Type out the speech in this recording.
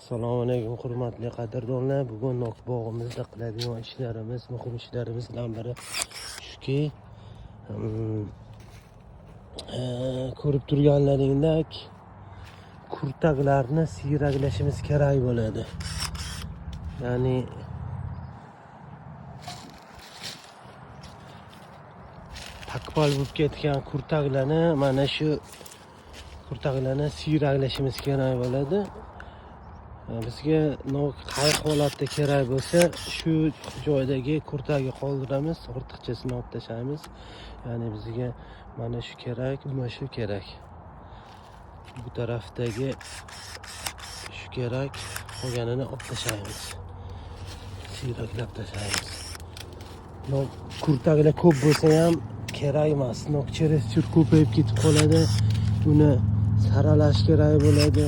Assalomu alaykum hurmatli qadrdonlar. Bugun bog'imizda qiladigan ishlarimiz, muhim ishlarimizdan biri shuki, ko'rib turganlaringdek kurtaklarni siyraklashimiz kerak bo'ladi. Ya'ni takpal bo'lib ketgan kurtaklarni mana shu kurtaklarni siyraklashimiz kerak bo'ladi. Bizga qay holatda kerak bo'lsa shu joydagi kurtagi qoldiramiz, ortiqchasini olib tashlaymiz. Ya'ni bizga mana shu kerak, mana shu kerak. Bu tarafdagi shu kerak, qolganini olib tashlaymiz. Siyraklab tashlaymiz. Kurtaklar ko'p bo'lsa ham kerak emas. Через ko'payib ketib qoladi. Uni saralash kerak bo'ladi.